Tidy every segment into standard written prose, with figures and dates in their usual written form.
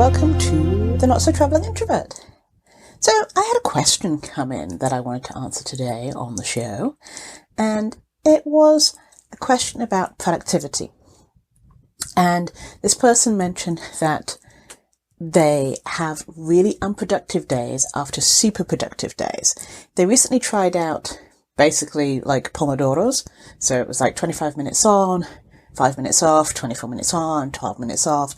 welcome to the Not So Travelling Introvert. So I had a question come in that I wanted to answer today on the show, and it was a question about productivity. And this person mentioned that they have really unproductive days after super productive days. They recently tried out basically like Pomodoros. So it was like 25 minutes on, 5 minutes off, 24 minutes on, 12 minutes off.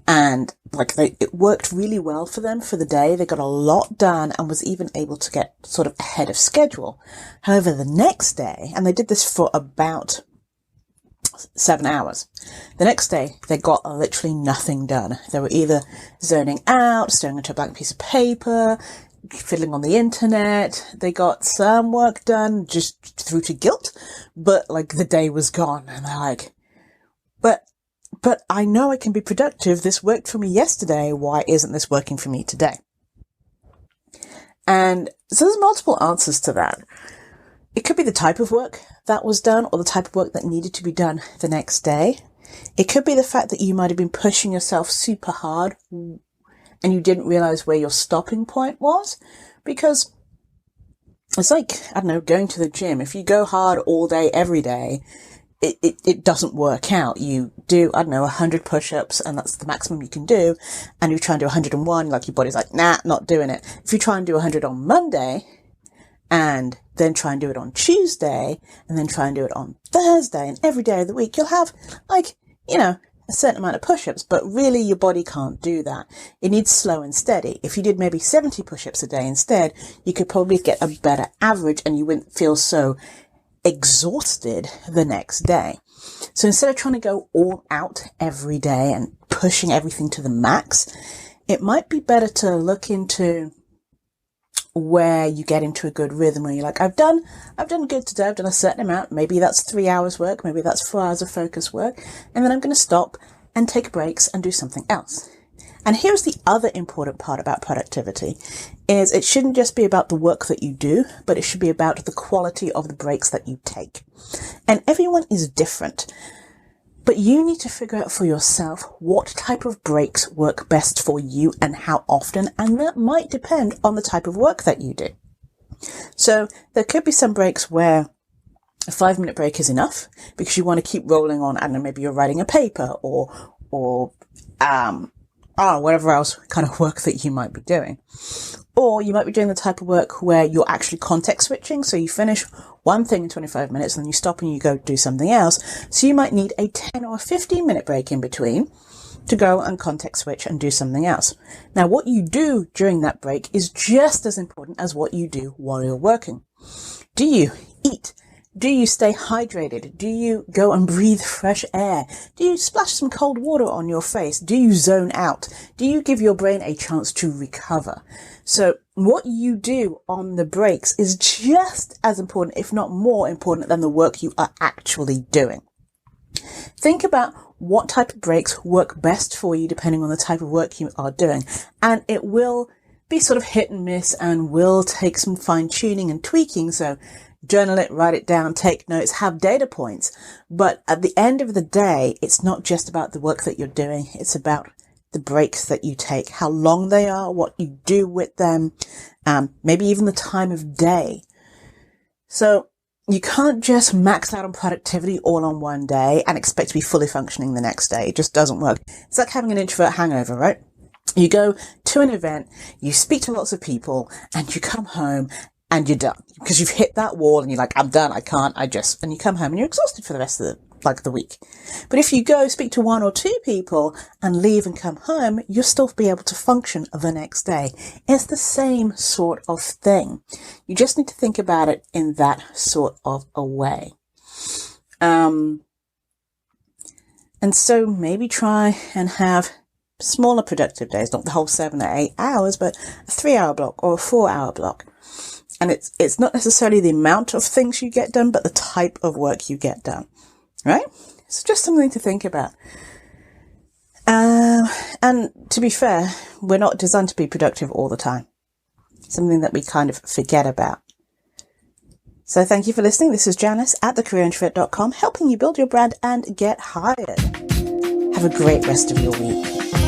And it worked really well for them for the day. They got a lot done and was even able to get sort of ahead of schedule. However, the next day, and they did this for about 7 hours. The next day, they got literally nothing done. They were either zoning out, staring into a blank piece of paper, fiddling on the internet. They got some work done just through to guilt, but the day was gone. And they're like, but I know I can be productive. This worked for me yesterday. Why isn't this working for me today? And so there's multiple answers to that. It could be the type of work that was done or the type of work that needed to be done the next day. It could be the fact that you might have been pushing yourself super hard and you didn't realize where your stopping point was, because it's like, I don't know, going to the gym. If you go hard all day, every day, it doesn't work out. You do, 100 push-ups and that's the maximum you can do. And you try and do 101, your body's like, nah, not doing it. If you try and do 100 on Monday and then try and do it on Tuesday and then try and do it on Thursday and every day of the week, you'll have a certain amount of push-ups, but really your body can't do that. It needs slow and steady. If you did maybe 70 push-ups a day instead, you could probably get a better average and you wouldn't feel so exhausted the next day. So instead of trying to go all out every day and pushing everything to the max, it might be better to look into where you get into a good rhythm where you're like, I've done good today. I've done a certain amount. Maybe that's 3 hours work. Maybe that's 4 hours of focus work. And then I'm going to stop and take breaks and do something else. And here's the other important part about productivity is it shouldn't just be about the work that you do, but it should be about the quality of the breaks that you take. And everyone is different, but you need to figure out for yourself what type of breaks work best for you and how often. And that might depend on the type of work that you do. So there could be some breaks where a 5-minute break is enough because you want to keep rolling on. I don't know, maybe you're writing a paper or whatever else kind of work that you might be doing. Or you might be doing the type of work where you're actually context switching. So you finish one thing in 25 minutes and then you stop and you go do something else. So you might need a 10 or a 15-minute break in between to go and context switch and do something else. Now, what you do during that break is just as important as what you do while you're working. Do you eat? Do you stay hydrated? Do you go and breathe fresh air? Do you splash some cold water on your face? Do you zone out? Do you give your brain a chance to recover? So what you do on the breaks is just as important, if not more important, than the work you are actually doing. Think about what type of breaks work best for you depending on the type of work you are doing. And it will be sort of hit and miss and will take some fine tuning and tweaking. So journal it, write it down, take notes, have data points. But at the end of the day, it's not just about the work that you're doing. It's about the breaks that you take, how long they are, what you do with them, maybe even the time of day. So you can't just max out on productivity all on one day and expect to be fully functioning the next day. It just doesn't work. It's like having an introvert hangover, right? You go to an event, you speak to lots of people, and you come home and you're done because you've hit that wall and you're like, I'm done. I can't. And you come home and you're exhausted for the rest of the week. But if you go speak to 1 or 2 people and leave and come home, you'll still be able to function the next day. It's the same sort of thing. You just need to think about it in that sort of a way. And so maybe try and have smaller productive days, not the whole 7 or 8 hours, but a 3-hour block or a 4-hour block. And it's not necessarily the amount of things you get done, but the type of work you get done, right? It's just something to think about. And to be fair, we're not designed to be productive all the time. Something that we kind of forget about. So thank you for listening. This is Janice at thecareerintrovert.com, helping you build your brand and get hired. Have a great rest of your week.